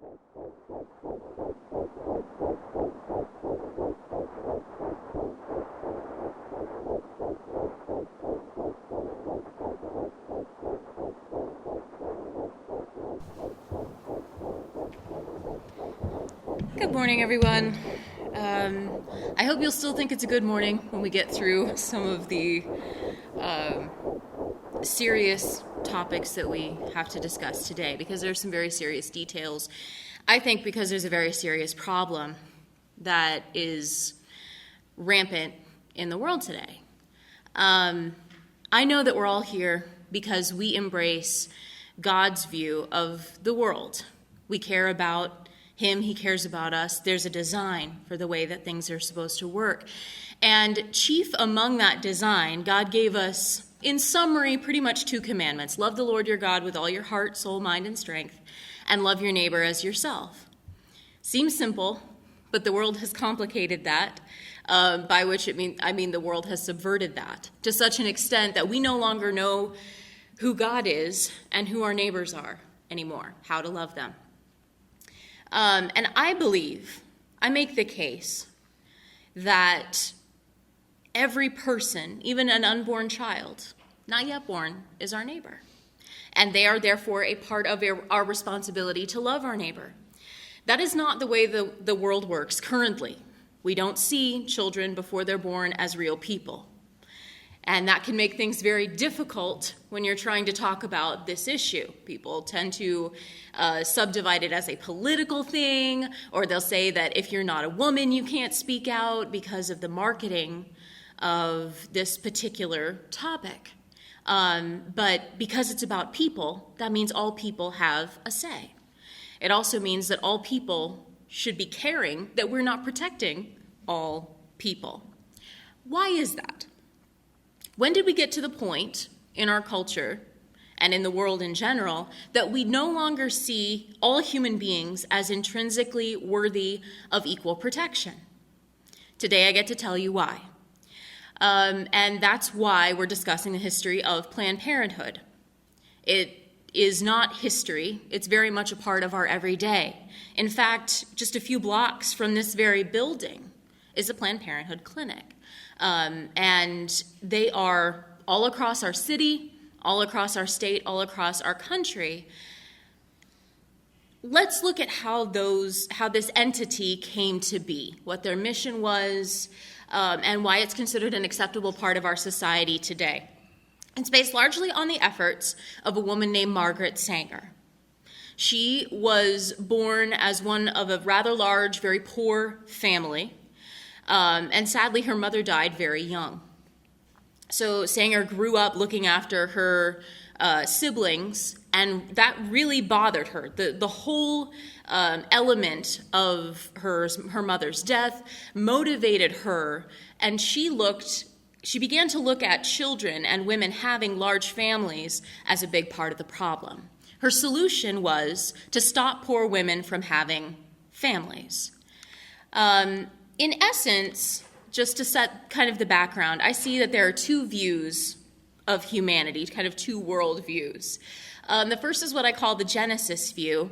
Good morning, everyone. I hope you'll still think it's a good morning when we get through some of the serious topics that we have to discuss today, because there's some very serious details. I think because there's a very serious problem that is rampant in the world today. I know that we're all here because we embrace God's view of the world. We care about Him, He cares about us. There's a design for the way that things are supposed to work. And chief among that design, God gave us, in summary, pretty much two commandments. Love the Lord your God with all your heart, soul, mind, and strength, and love your neighbor as yourself. Seems simple, but the world has complicated that, by which I mean the world has subverted that to such an extent that we no longer know who God is and who our neighbors are anymore, how to love them. And I make the case that every person, even an unborn child, not yet born, is our neighbor. And they are therefore a part of our responsibility to love our neighbor. That is not the way the world works currently. We don't see children before they're born as real people. And that can make things very difficult when you're trying to talk about this issue. People tend to subdivide it as a political thing, or they'll say that if you're not a woman, you can't speak out because of the marketing of this particular topic. But because it's about people, that means all people have a say. It also means that all people should be caring that we're not protecting all people. Why is that? When did we get to the point in our culture and in the world in general that we no longer see all human beings as intrinsically worthy of equal protection? Today I get to tell you why. And that's why we're discussing the history of Planned Parenthood. It is not history. It's very much a part of our everyday. In fact, just a few blocks from this very building is a Planned Parenthood clinic. And they are all across our city, all across our state, all across our country. Let's look at how this entity came to be, what their mission was, and why it's considered an acceptable part of our society today. It's based largely on the efforts of a woman named Margaret Sanger. She was born as one of a rather large, very poor family. And sadly, her mother died very young. So Sanger grew up looking after her siblings, and that really bothered her. The whole element of her mother's death motivated her, and she began to look at children and women having large families as a big part of the problem. Her solution was to stop poor women from having families. In essence, just to set kind of the background, I see that there are two views of humanity, kind of two world views. The first is what I call the Genesis view,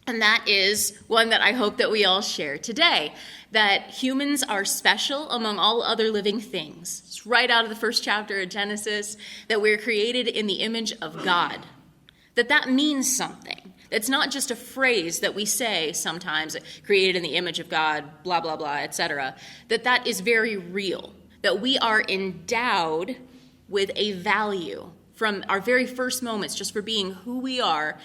and that is one that I hope that we all share today, that humans are special among all other living things. It's right out of the first chapter of Genesis, that we're created in the image of God, that means something. It's not just a phrase that we say sometimes, created in the image of God, blah, blah, blah, etc. That is very real, that we are endowed with a value from our very first moments, just for being who we are,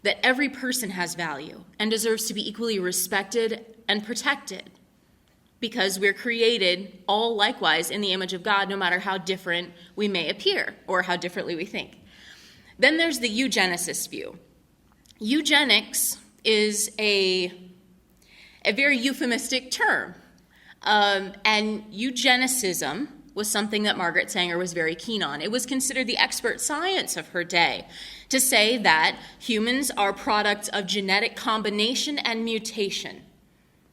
that every person has value and deserves to be equally respected and protected, because we're created all likewise in the image of God, no matter how different we may appear or how differently we think. Then there's the eugenicist view. Eugenics is a very euphemistic term, and eugenicism was something that Margaret Sanger was very keen on. It was considered the expert science of her day to say that humans are products of genetic combination and mutation.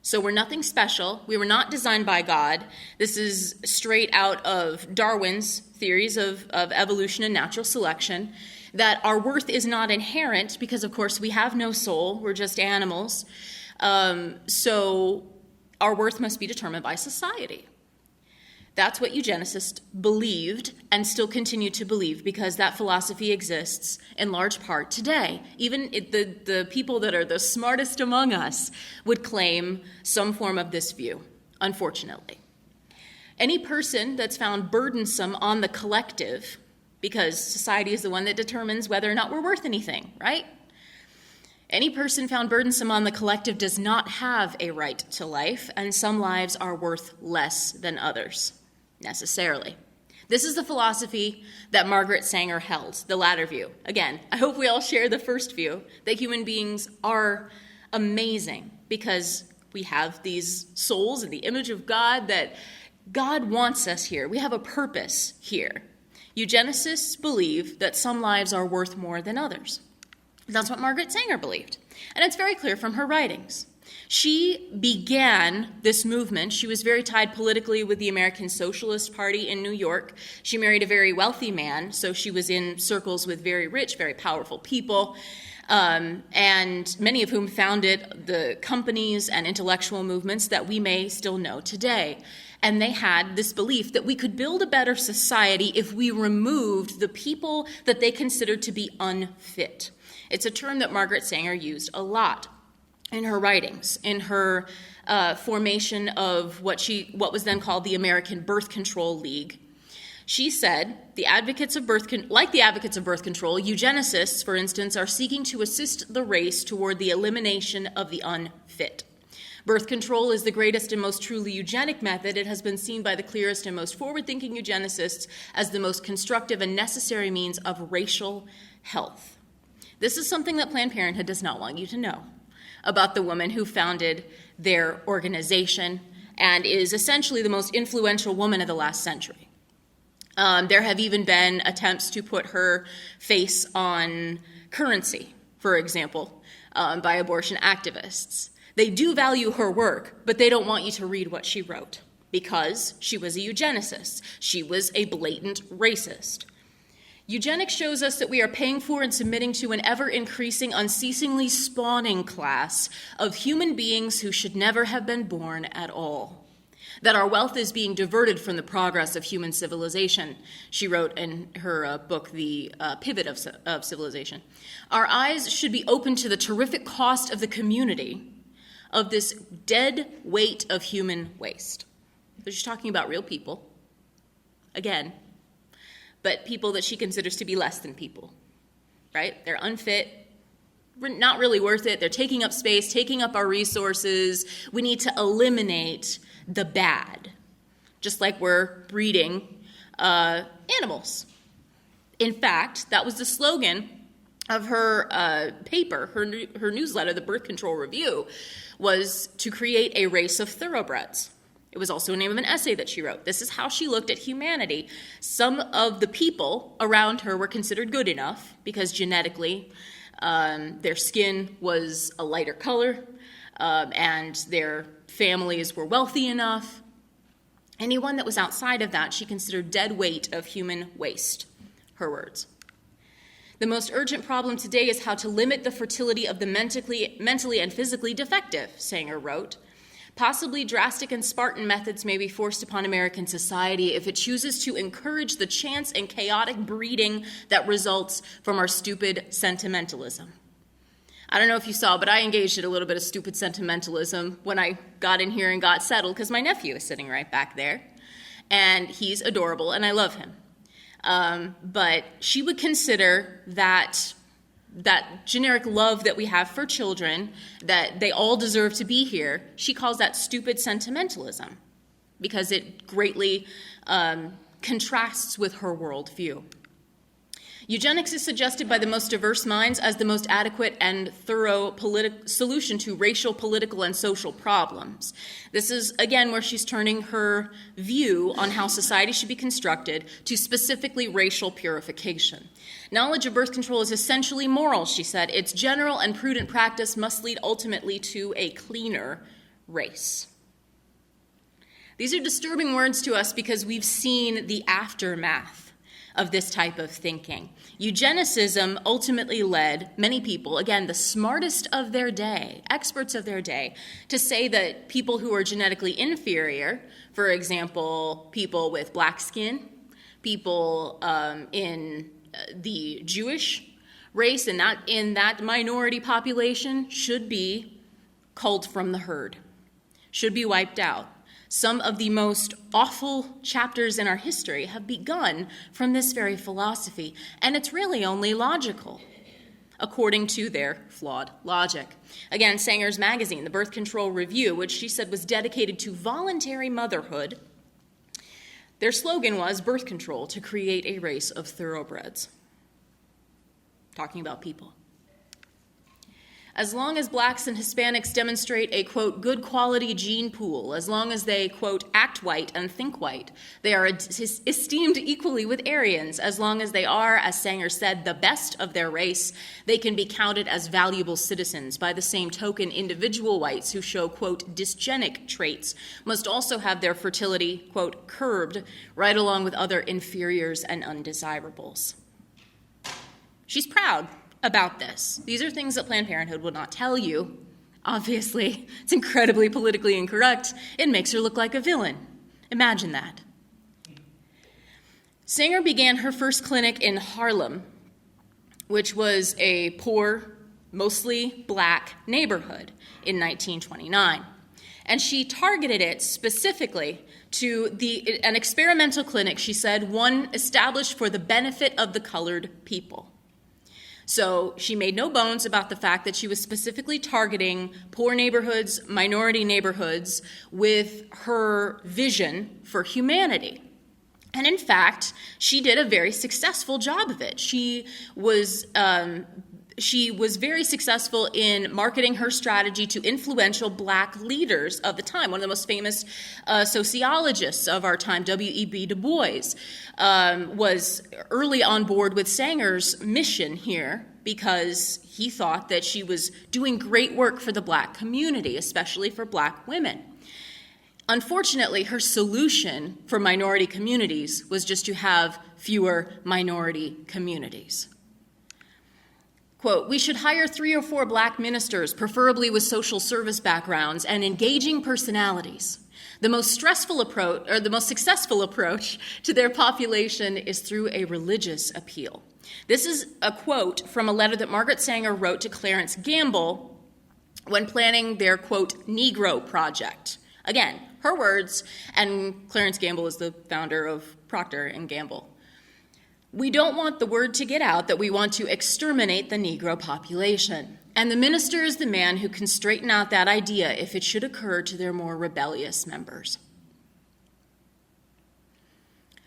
So we're nothing special. We were not designed by God. This is straight out of Darwin's theories of evolution and natural selection. that our worth is not inherent because, of course, we have no soul. We're just animals. So our worth must be determined by society. That's what eugenicists believed and still continue to believe because that philosophy exists in large part today. Even the people that are the smartest among us would claim some form of this view, unfortunately. Any person that's found burdensome on the collective, because society is the one that determines whether or not we're worth anything, right? Any person found burdensome on the collective does not have a right to life, and some lives are worth less than others, necessarily. This is the philosophy that Margaret Sanger held, the latter view. Again, I hope we all share the first view, that human beings are amazing because we have these souls in the image of God, that God wants us here. We have a purpose here. Eugenicists believe that some lives are worth more than others. That's what Margaret Sanger believed, and it's very clear from her writings. She began this movement. She was very tied politically with the American Socialist Party in New York. She married a very wealthy man, so she was in circles with very rich, very powerful people, and many of whom founded the companies and intellectual movements that we may still know today. And they had this belief that we could build a better society if we removed the people that they considered to be unfit. It's a term that Margaret Sanger used a lot in her writings, in her formation of what was then called the American Birth Control League. She said, like the advocates of birth control, eugenicists, for instance, are seeking to assist the race toward the elimination of the unfit. Birth control is the greatest and most truly eugenic method. It has been seen by the clearest and most forward-thinking eugenicists as the most constructive and necessary means of racial health. This is something that Planned Parenthood does not want you to know about the woman who founded their organization and is essentially the most influential woman of the last century. There have even been attempts to put her face on currency, for example, by abortion activists. They do value her work, but they don't want you to read what she wrote because she was a eugenicist. She was a blatant racist. Eugenics shows us that we are paying for and submitting to an ever-increasing, unceasingly spawning class of human beings who should never have been born at all. That our wealth is being diverted from the progress of human civilization, she wrote in her book, The Pivot of Civilization. Our eyes should be open to the terrific cost of the community of this dead weight of human waste. So she's talking about real people, again, but people that she considers to be less than people, right? They're unfit, not really worth it. They're taking up space, taking up our resources. We need to eliminate the bad, just like we're breeding animals. In fact, that was the slogan of her paper, her newsletter, the Birth Control Review, was to create a race of thoroughbreds. It was also the name of an essay that she wrote. This is how she looked at humanity. Some of the people around her were considered good enough because genetically their skin was a lighter color and their families were wealthy enough. Anyone that was outside of that she considered dead weight of human waste, her words. The most urgent problem today is how to limit the fertility of the mentally and physically defective, Sanger wrote. Possibly drastic and Spartan methods may be forced upon American society if it chooses to encourage the chance and chaotic breeding that results from our stupid sentimentalism. I don't know if you saw, but I engaged in a little bit of stupid sentimentalism when I got in here and got settled because my nephew is sitting right back there. And he's adorable, and I love him. But she would consider that generic love that we have for children, that they all deserve to be here, she calls that stupid sentimentalism because it greatly contrasts with her worldview. Eugenics is suggested by the most diverse minds as the most adequate and thorough solution to racial, political, and social problems. This is, again, where she's turning her view on how society should be constructed to specifically racial purification. Knowledge of birth control is essentially moral, she said. Its general and prudent practice must lead ultimately to a cleaner race. These are disturbing words to us because we've seen the aftermath of this type of thinking. Eugenicism ultimately led many people, again, the smartest of their day, experts of their day, to say that people who are genetically inferior, for example, people with black skin, people in the Jewish race and not in that minority population, should be culled from the herd, should be wiped out. Some of the most awful chapters in our history have begun from this very philosophy, and it's really only logical, according to their flawed logic. Again, Sanger's magazine, the Birth Control Review, which she said was dedicated to voluntary motherhood, their slogan was birth control to create a race of thoroughbreds. Talking about people. As long as blacks and Hispanics demonstrate a, quote, good quality gene pool, as long as they, quote, act white and think white, they are esteemed equally with Aryans. As long as they are, as Sanger said, the best of their race, they can be counted as valuable citizens. By the same token, individual whites who show, quote, dysgenic traits must also have their fertility, quote, curbed, right along with other inferiors and undesirables. She's proud about this. These are things that Planned Parenthood will not tell you. Obviously, it's incredibly politically incorrect. It makes her look like a villain. Imagine that. Sanger began her first clinic in Harlem, which was a poor, mostly black neighborhood in 1929. And she targeted it specifically to an experimental clinic, she said, one established for the benefit of the colored people. So she made no bones about the fact that she was specifically targeting poor neighborhoods, minority neighborhoods, with her vision for humanity. And in fact, she did a very successful job of it. She was very successful in marketing her strategy to influential black leaders of the time. One of the most famous sociologists of our time, W.E.B. Du Bois, was early on board with Sanger's mission here because he thought that she was doing great work for the black community, especially for black women. Unfortunately, her solution for minority communities was just to have fewer minority communities. Quote, we should hire 3 or 4 black ministers, preferably with social service backgrounds and engaging personalities. The most successful approach to their population is through a religious appeal. This is a quote from a letter that Margaret Sanger wrote to Clarence Gamble when planning their, quote, Negro project. Again, her words, and Clarence Gamble is the founder of Procter & Gamble. We don't want the word to get out that we want to exterminate the Negro population. And the minister is the man who can straighten out that idea if it should occur to their more rebellious members.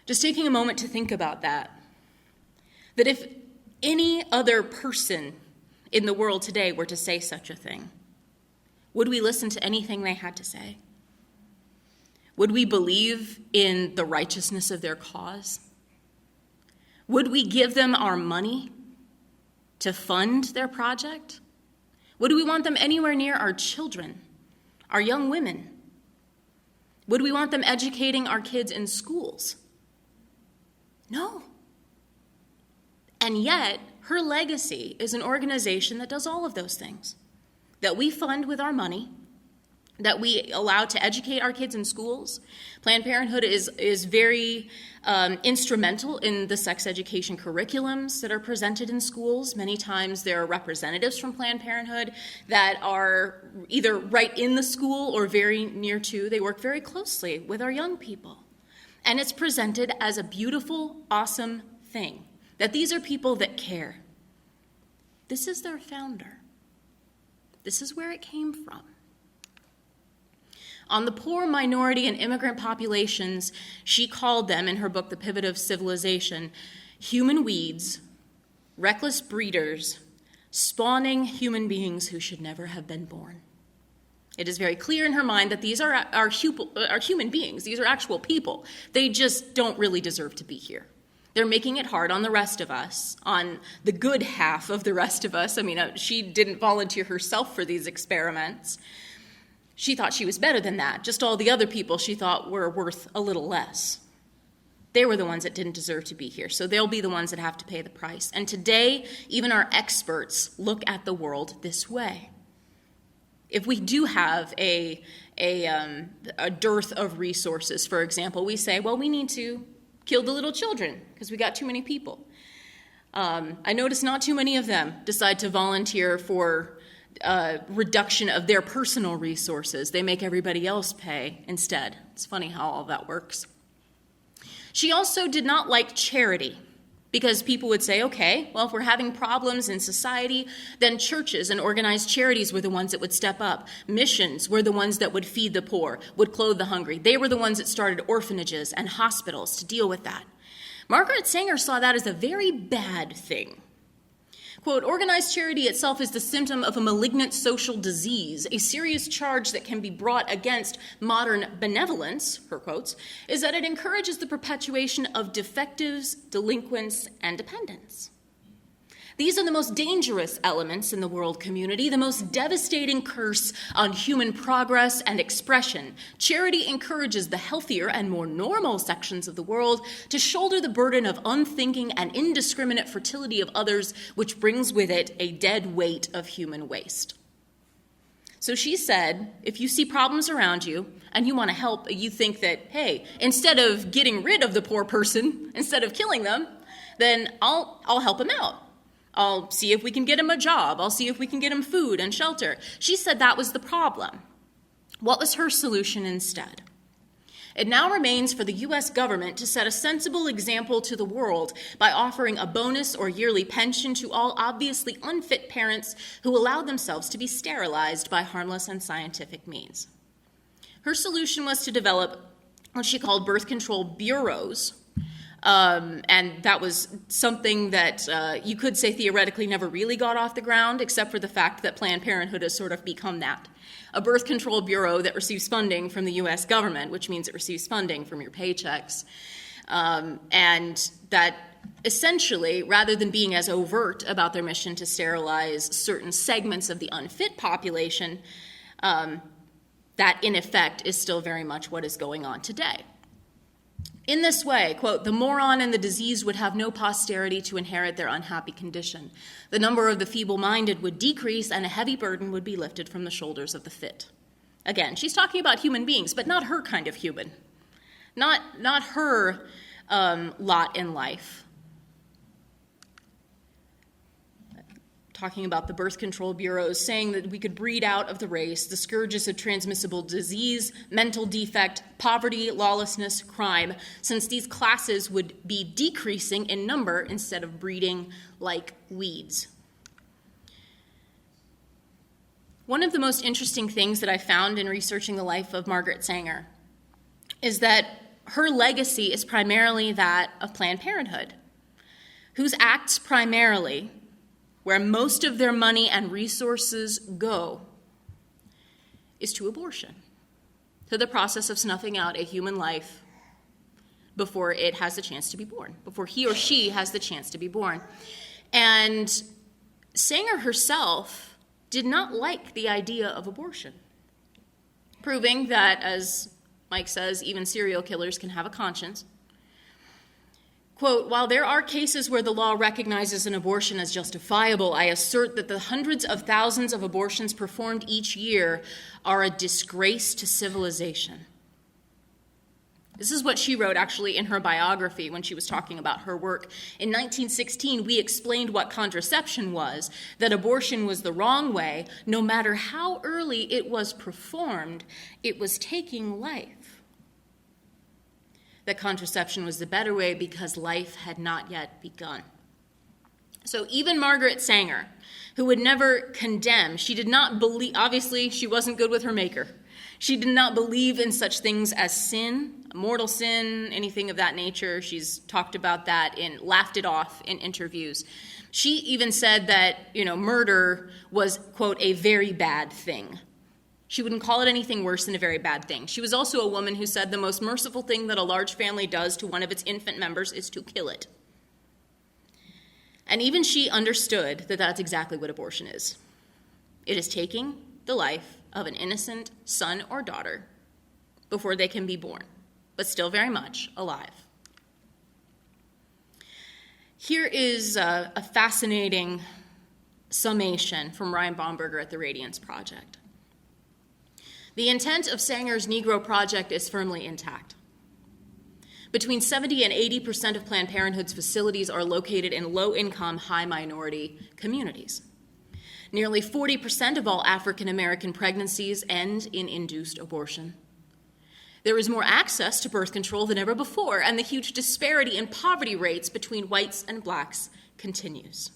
Just taking a moment to think about that if any other person in the world today were to say such a thing, would we listen to anything they had to say? Would we believe in the righteousness of their cause? Would we give them our money to fund their project? Would we want them anywhere near our children, our young women? Would we want them educating our kids in schools? No. And yet, her legacy is an organization that does all of those things, that we fund with our money, that we allow to educate our kids in schools. Planned Parenthood is very instrumental in the sex education curriculums that are presented in schools. Many times there are representatives from Planned Parenthood that are either right in the school or very near to. They work very closely with our young people. And it's presented as a beautiful, awesome thing, that these are people that care. This is their founder. This is where it came from. On the poor minority and immigrant populations, she called them, in her book, The Pivot of Civilization, human weeds, reckless breeders, spawning human beings who should never have been born. It is very clear in her mind that these are human beings. These are actual people. They just don't really deserve to be here. They're making it hard on the rest of us, on the good half of the rest of us. I mean, she didn't volunteer herself for these experiments. She thought she was better than that. Just all the other people she thought were worth a little less. They were the ones that didn't deserve to be here, so they'll be the ones that have to pay the price. And today, even our experts look at the world this way. If we do have a dearth of resources, for example, we say, well, we need to kill the little children because we got too many people. I notice not too many of them decide to volunteer for reduction of their personal resources. They make everybody else pay instead. It's funny how all that works. She also did not like charity, because people would say, okay, well, if we're having problems in society, then churches and organized charities were the ones that would step up. Missions were the ones that would feed the poor, would clothe the hungry. They were the ones that started orphanages and hospitals to deal with that. Margaret Sanger saw that as a very bad thing. Quote, organized charity itself is the symptom of a malignant social disease. A serious charge that can be brought against modern benevolence, her quotes, is that it encourages the perpetuation of defectives, delinquents, and dependents. These are the most dangerous elements in the world community, the most devastating curse on human progress and expression. Charity encourages the healthier and more normal sections of the world to shoulder the burden of unthinking and indiscriminate fertility of others, which brings with it a dead weight of human waste. So she said, if you see problems around you and you want to help, you think that, hey, instead of getting rid of the poor person, instead of killing them, then I'll help him out. I'll see if we can get him a job. I'll see if we can get him food and shelter. She said that was the problem. What was her solution instead? It now remains for the U.S. government to set a sensible example to the world by offering a bonus or yearly pension to all obviously unfit parents who allow themselves to be sterilized by harmless and scientific means. Her solution was to develop what she called birth control bureaus, and that was something that you could say theoretically never really got off the ground, except for the fact that Planned Parenthood has sort of become that. A birth control bureau that receives funding from the U.S. government, which means it receives funding from your paychecks. And that essentially, rather than being as overt about their mission to sterilize certain segments of the unfit population, that in effect is still very much what is going on today. In this way, quote, the moron and the diseased would have no posterity to inherit their unhappy condition. The number of the feeble-minded would decrease, and a heavy burden would be lifted from the shoulders of the fit. Again, she's talking about human beings, but not her kind of human. Not her lot in life. Talking about the birth control bureaus, saying that we could breed out of the race the scourges of transmissible disease, mental defect, poverty, lawlessness, crime, since these classes would be decreasing in number instead of breeding like weeds. One of the most interesting things that I found in researching the life of Margaret Sanger is that her legacy is primarily that of Planned Parenthood, whose acts primarily, where most of their money and resources go, is to abortion, to the process of snuffing out a human life before it has the chance to be born, before he or she has the chance to be born. And Sanger herself did not like the idea of abortion, proving that, as Mike says, even serial killers can have a conscience. Quote, while there are cases where the law recognizes an abortion as justifiable, I assert that the hundreds of thousands of abortions performed each year are a disgrace to civilization. This is what she wrote actually in her biography when she was talking about her work. In 1916, we explained what contraception was, that abortion was the wrong way. No matter how early it was performed, it was taking life. That contraception was the better way because life had not yet begun. So even Margaret Sanger, who would never condemn, she did not believe, obviously she wasn't good with her maker. She did not believe in such things as sin, mortal sin, anything of that nature. She's talked about that and laughed it off in interviews. She even said that, murder was, quote, a very bad thing. She wouldn't call it anything worse than a very bad thing. She was also a woman who said the most merciful thing that a large family does to one of its infant members is to kill it. And even she understood that that's exactly what abortion is. It is taking the life of an innocent son or daughter before they can be born, but still very much alive. Here is a fascinating summation from Ryan Baumberger at the Radiance Project. The intent of Sanger's Negro Project is firmly intact. Between 70 and 80% of Planned Parenthood's facilities are located in low-income, high-minority communities. Nearly 40% of all African American pregnancies end in induced abortion. There is more access to birth control than ever before, and the huge disparity in poverty rates between whites and blacks continues.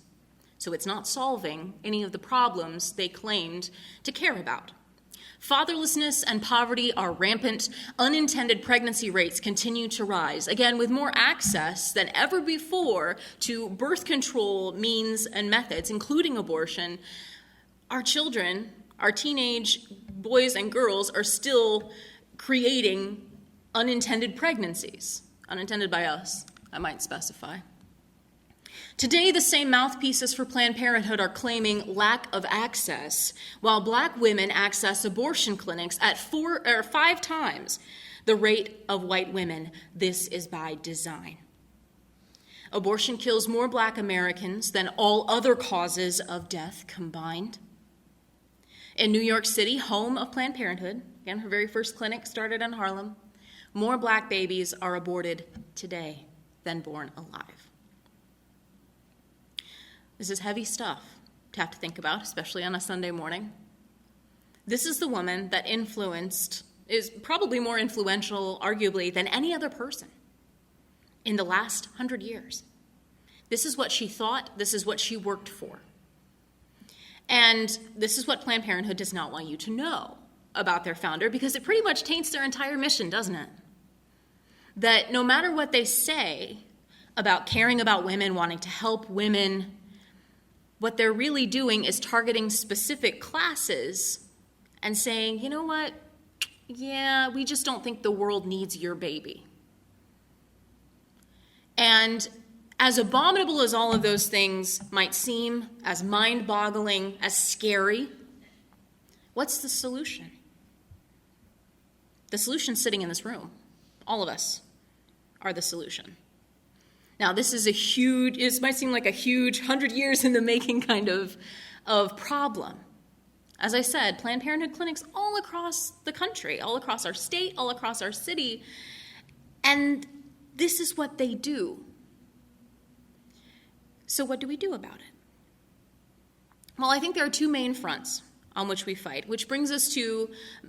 So it's not solving any of the problems they claimed to care about. Fatherlessness and poverty are rampant. Unintended pregnancy rates continue to rise. Again, with more access than ever before to birth control means and methods, including abortion, our children, our teenage boys and girls, are still creating unintended pregnancies. Unintended by us, I might specify. Today, the same mouthpieces for Planned Parenthood are claiming lack of access, while black women access abortion clinics at 4 or 5 times the rate of white women. This is by design. Abortion kills more black Americans than all other causes of death combined. In New York City, home of Planned Parenthood, again, her very first clinic started in Harlem, more black babies are aborted today than born alive. This is heavy stuff to have to think about, especially on a Sunday morning. This is the woman that is probably more influential, arguably, than any other person in the last 100 years. This is what she thought. This is what she worked for. And this is what Planned Parenthood does not want you to know about their founder, because it pretty much taints their entire mission, doesn't it? That no matter what they say about caring about women, wanting to help women, what they're really doing is targeting specific classes and saying, you know what? Yeah, we just don't think the world needs your baby. And as abominable as all of those things might seem, as mind-boggling, as scary, what's the solution? The solution's sitting in this room. All of us are the solution. Now, this might seem like a huge 100 years in the making kind of problem. As I said, Planned Parenthood clinics all across the country, all across our state, all across our city, and this is what they do. So what do we do about it? Well, I think there are 2 main fronts on which we fight, which brings us to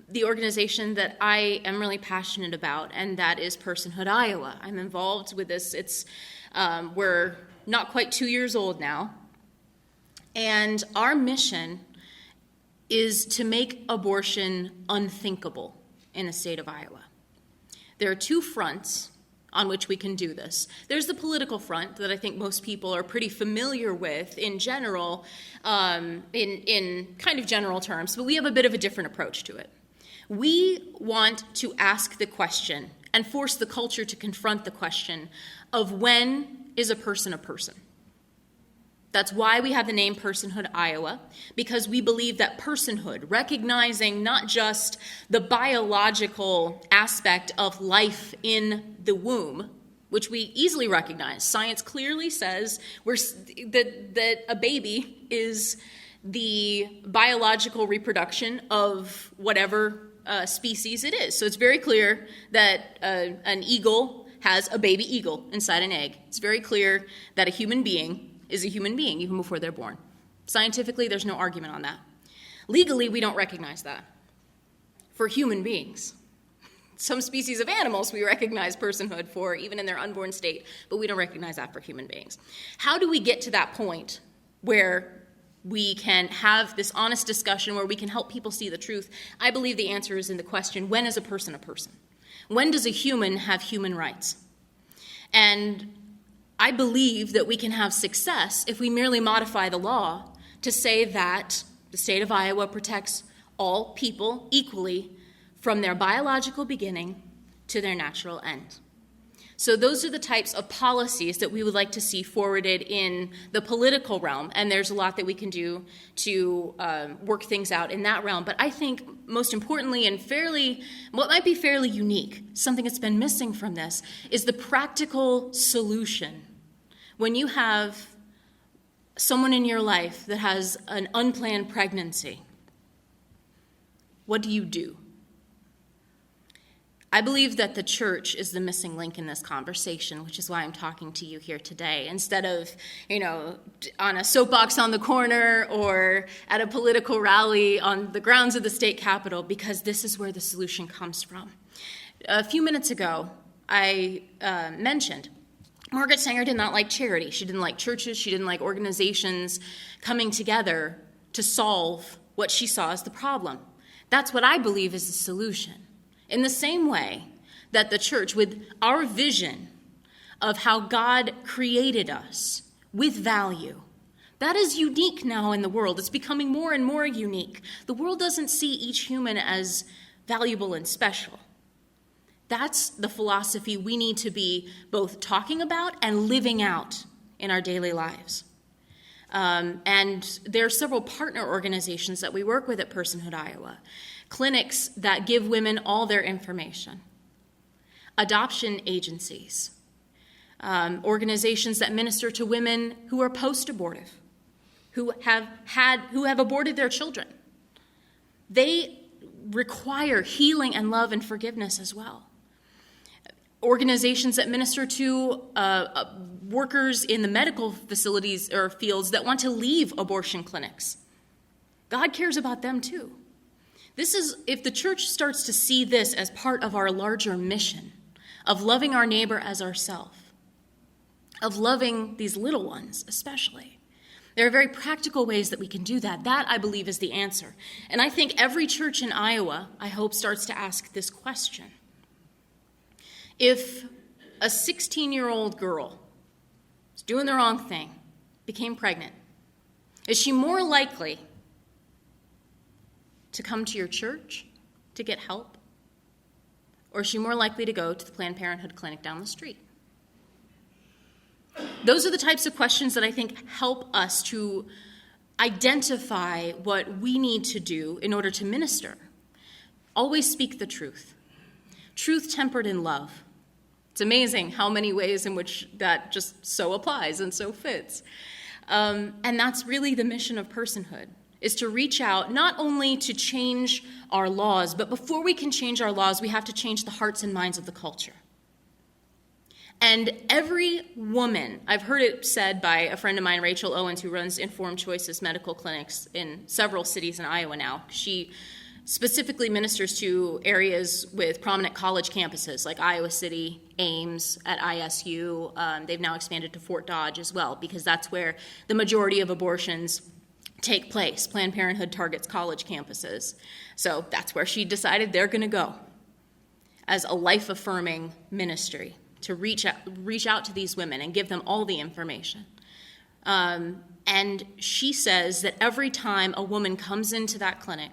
the organization that I am really passionate about, and that is Personhood Iowa. I'm involved with this. We're not quite 2 years old now, and our mission is to make abortion unthinkable in the state of Iowa. There are 2 fronts on which we can do this. There's the political front that I think most people are pretty familiar with in general, in kind of general terms, but we have a bit of a different approach to it. We want to ask the question and force the culture to confront the question of when is a person a person? That's why we have the name Personhood Iowa, because we believe that personhood, recognizing not just the biological aspect of life in the womb, which we easily recognize. Science clearly says that a baby is the biological reproduction of whatever species it is. So it's very clear that an eagle has a baby eagle inside an egg. It's very clear that a human being is a human being even before they're born. Scientifically, there's no argument on that. Legally, we don't recognize that for human beings. Some species of animals we recognize personhood for, even in their unborn state, but we don't recognize that for human beings. How do we get to that point where we can have this honest discussion, where we can help people see the truth? I believe the answer is in the question, when is a person a person? When does a human have human rights? And I believe that we can have success if we merely modify the law to say that the state of Iowa protects all people equally from their biological beginning to their natural end. So those are the types of policies that we would like to see forwarded in the political realm, and there's a lot that we can do to work things out in that realm. But I think most importantly and what might be fairly unique, something that's been missing from this, is the practical solution. When you have someone in your life that has an unplanned pregnancy, what do? I believe that the church is the missing link in this conversation, which is why I'm talking to you here today. Instead of, on a soapbox on the corner or at a political rally on the grounds of the state capitol, because this is where the solution comes from. A few minutes ago, I mentioned Margaret Sanger did not like charity. She didn't like churches. She didn't like organizations coming together to solve what she saw as the problem. That's what I believe is the solution. In the same way that the church, with our vision of how God created us with value, that is unique now in the world. It's becoming more and more unique. The world doesn't see each human as valuable and special. That's the philosophy we need to be both talking about and living out in our daily lives. And there are several partner organizations that we work with at Personhood Iowa. Clinics that give women all their information. Adoption agencies. Organizations that minister to women who are post-abortive, who have aborted their children. They require healing and love and forgiveness as well. Organizations that minister to workers in the medical facilities or fields that want to leave abortion clinics. God cares about them too. If the church starts to see this as part of our larger mission of loving our neighbor as ourselves, of loving these little ones especially, there are very practical ways that we can do that. That, I believe, is the answer. And I think every church in Iowa, I hope, starts to ask this question. If a 16-year-old girl is doing the wrong thing, became pregnant, is she more likely to come to your church to get help? Or is she more likely to go to the Planned Parenthood clinic down the street? Those are the types of questions that I think help us to identify what we need to do in order to minister. Always speak the truth. Truth tempered in love. It's amazing how many ways in which that just so applies and so fits. And that's really the mission of personhood, is to reach out not only to change our laws, but before we can change our laws, we have to change the hearts and minds of the culture. And every woman, I've heard it said by a friend of mine, Rachel Owens, who runs Informed Choices medical clinics in several cities in Iowa now. She specifically ministers to areas with prominent college campuses like Iowa City, Ames, at ISU. They've now expanded to Fort Dodge as well, because that's where the majority of abortions take place. Planned Parenthood targets college campuses. So that's where she decided they're going to go as a life-affirming ministry, to reach out to these women and give them all the information. And she says that every time a woman comes into that clinic,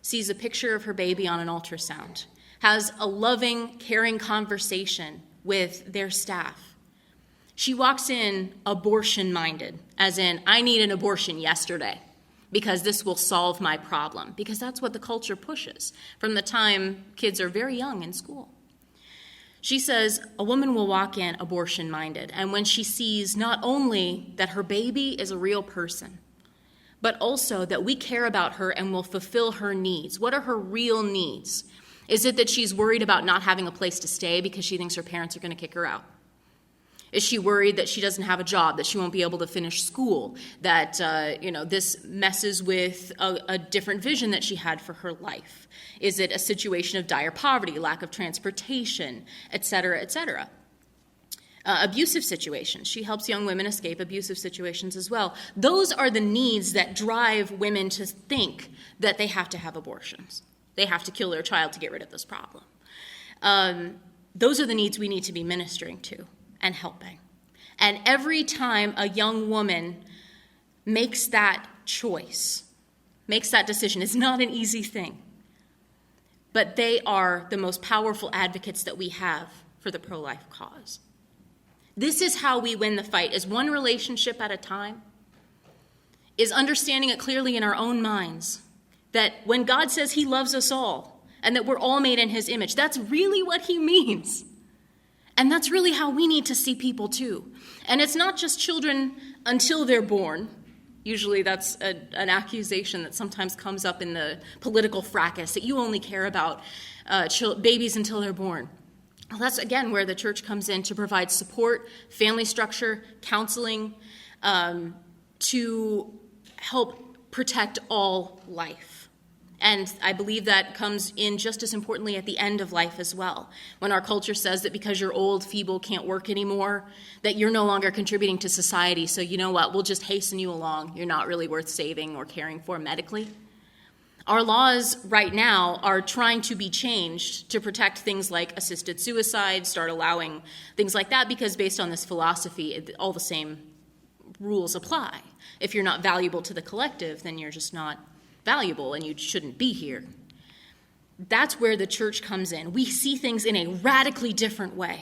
sees a picture of her baby on an ultrasound, has a loving, caring conversation with their staff, she walks in abortion-minded, as in, I need an abortion yesterday because this will solve my problem, because that's what the culture pushes from the time kids are very young in school. She says a woman will walk in abortion-minded, and when she sees not only that her baby is a real person, but also that we care about her and will fulfill her needs. What are her real needs? Is it that she's worried about not having a place to stay because she thinks her parents are going to kick her out? Is she worried that she doesn't have a job, that she won't be able to finish school, that this messes with a different vision that she had for her life? Is it a situation of dire poverty, lack of transportation, et cetera, et cetera? Abusive situations. She helps young women escape abusive situations as well. Those are the needs that drive women to think that they have to have abortions. They have to kill their child to get rid of this problem. Those are the needs we need to be ministering to and helping. And every time a young woman makes that choice, makes that decision, it's not an easy thing, but they are the most powerful advocates that we have for the pro-life cause. This is how we win the fight, is one relationship at a time, is understanding it clearly in our own minds, that when God says he loves us all and that we're all made in his image, that's really what he means. And that's really how we need to see people too. And it's not just children until they're born. Usually that's an accusation that sometimes comes up in the political fracas, that you only care about babies until they're born. Well, that's, again, where the church comes in to provide support, family structure, counseling, to help protect all life. And I believe that comes in just as importantly at the end of life as well. When our culture says that because you're old, feeble, can't work anymore, that you're no longer contributing to society, so you know what, we'll just hasten you along. You're not really worth saving or caring for medically. Our laws right now are trying to be changed to protect things like assisted suicide, start allowing things like that, because based on this philosophy, all the same rules apply. If you're not valuable to the collective, then you're just not valuable and you shouldn't be here. That's where the church comes in. We see things in a radically different way.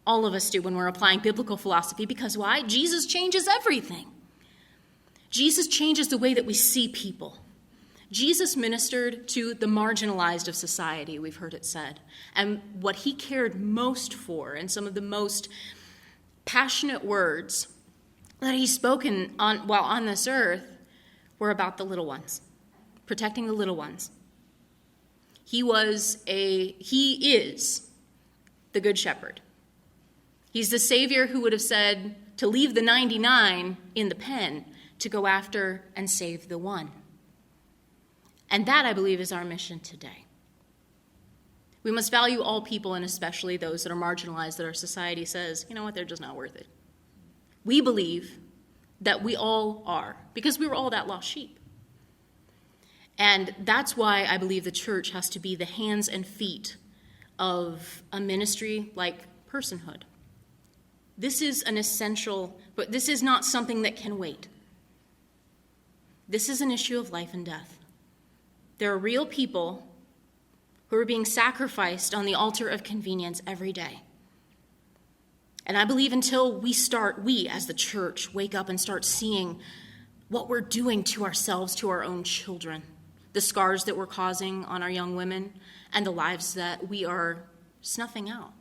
All of us do when we're applying biblical philosophy, because why? Jesus changes everything. Jesus changes the way that we see people. Jesus ministered to the marginalized of society, we've heard it said. And what he cared most for, and some of the most passionate words that he's spoken while on this earth, were about the little ones, protecting the little ones. He is the Good Shepherd. He's the Savior who would have said to leave the 99 in the pen to go after and save the one. And that, I believe, is our mission today. We must value all people, and especially those that are marginalized, that our society says, you know what, they're just not worth it. We believe that we all are, because we were all that lost sheep. And that's why I believe the church has to be the hands and feet of a ministry like personhood. This is an essential, but this is not something that can wait. This is an issue of life and death. There are real people who are being sacrificed on the altar of convenience every day. And I believe until we as the church, wake up and start seeing what we're doing to ourselves, to our own children, the scars that we're causing on our young women, and the lives that we are snuffing out.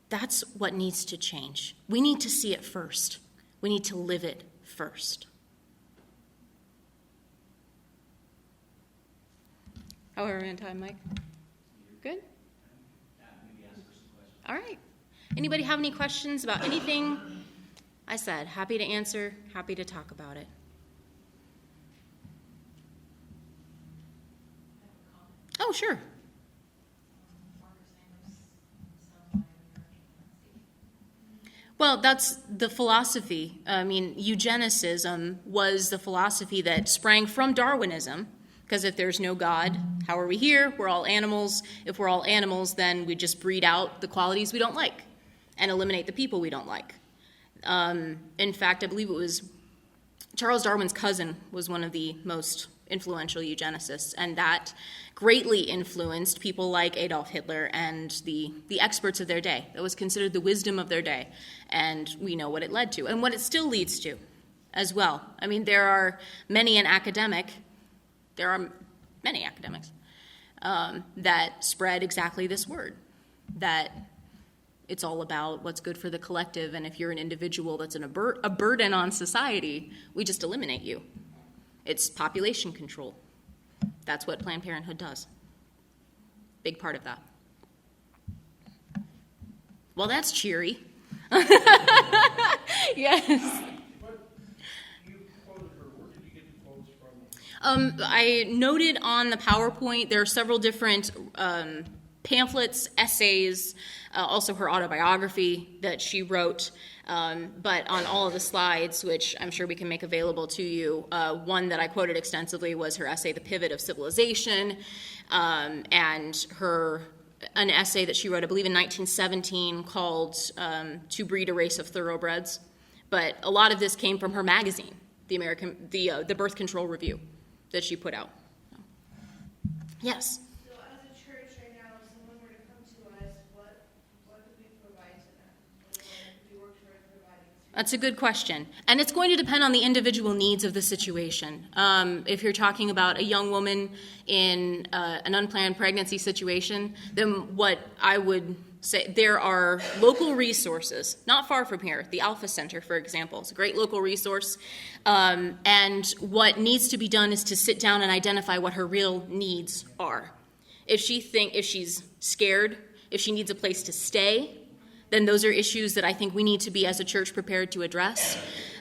That's what needs to change. We need to see it first. We need to live it first. How are we in time, Mike? Good? Maybe ask for some questions. All right. Anybody have any questions about anything I said? Happy to answer, happy to talk about it. Oh, sure. Well, that's the philosophy. I mean, eugenicism was the philosophy that sprang from Darwinism, because if there's no God, how are we here? We're all animals. If we're all animals, then we just breed out the qualities we don't like and eliminate the people we don't like. In fact, I believe it was Charles Darwin's cousin was one of the most influential eugenicists, and that greatly influenced people like Adolf Hitler and the experts of their day. That was considered the wisdom of their day, and we know what it led to and what it still leads to as well. I mean, there are many academics that spread exactly this word, that it's all about what's good for the collective, and if you're an individual that's a burden on society, we just eliminate you. It's population control. That's what Planned Parenthood does. Big part of that. Well, that's cheery. Yes. But you quoted her. Where did you get the quotes from? I noted on the PowerPoint there are several different pamphlets, essays, also her autobiography that she wrote. But on all of the slides, which I'm sure we can make available to you, one that I quoted extensively was her essay, The Pivot of Civilization, and an essay that she wrote, I believe in 1917, called To Breed a Race of Thoroughbreds. But a lot of this came from her magazine, the Birth Control Review that she put out. Yes? So as a church right now, if someone were to come to us, what could we provide to them? What could we work towards providing? That's a good question. And it's going to depend on the individual needs of the situation. If you're talking about a young woman in an unplanned pregnancy situation, then what I would say there are local resources not far from here. The Alpha Center, for example, is a great local resource. And what needs to be done is to sit down and identify what her real needs are. If she's scared, if she needs a place to stay, then those are issues that I think we need to be as a church prepared to address.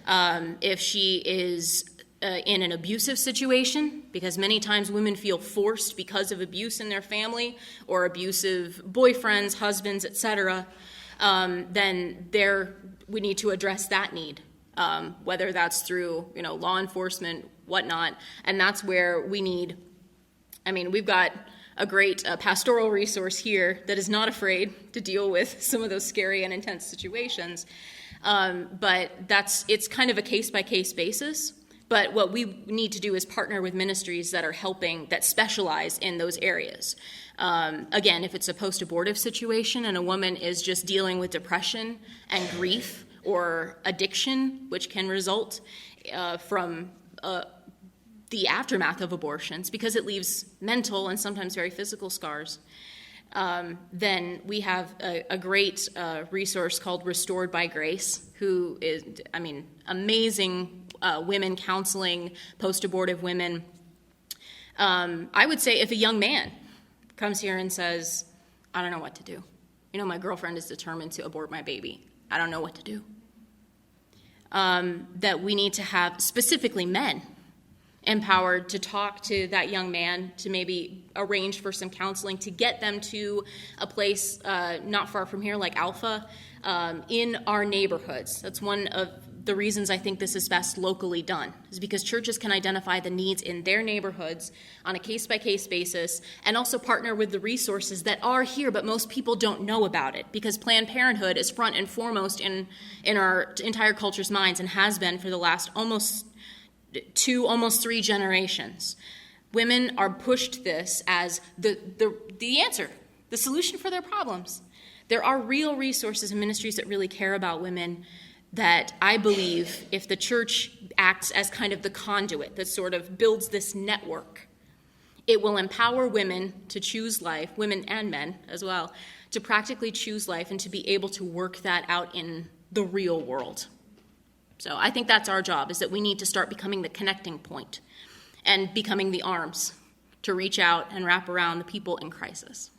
If she is in an abusive situation, because many times women feel forced because of abuse in their family or abusive boyfriends, husbands, etc., then we need to address that need, whether that's through law enforcement, whatnot, and that's where we've got a great pastoral resource here that is not afraid to deal with some of those scary and intense situations, but it's kind of a case-by-case basis. But what we need to do is partner with ministries that are helping, that specialize in those areas. Again, if it's a post-abortive situation and a woman is just dealing with depression and grief or addiction, which can result from the aftermath of abortions, because it leaves mental and sometimes very physical scars, then we have a great resource called Restored by Grace, who is, amazing women counseling, post-abortive women. I would say if a young man comes here and says, I don't know what to do. My girlfriend is determined to abort my baby. I don't know what to do. That we need to have, specifically men, empowered to talk to that young man, to maybe arrange for some counseling, to get them to a place not far from here, like Alpha, in our neighborhoods. That's one of the reasons I think this is best locally done, is because churches can identify the needs in their neighborhoods on a case-by-case basis and also partner with the resources that are here, but most people don't know about it, because Planned Parenthood is front and foremost in our entire culture's minds and has been for the last almost 3 generations. Women are pushed this as the answer, the solution for their problems. There are real resources and ministries that really care about women that I believe, if the church acts as kind of the conduit that sort of builds this network, it will empower women to choose life, women and men as well, to practically choose life and to be able to work that out in the real world. So I think that's our job, is that we need to start becoming the connecting point and becoming the arms to reach out and wrap around the people in crisis.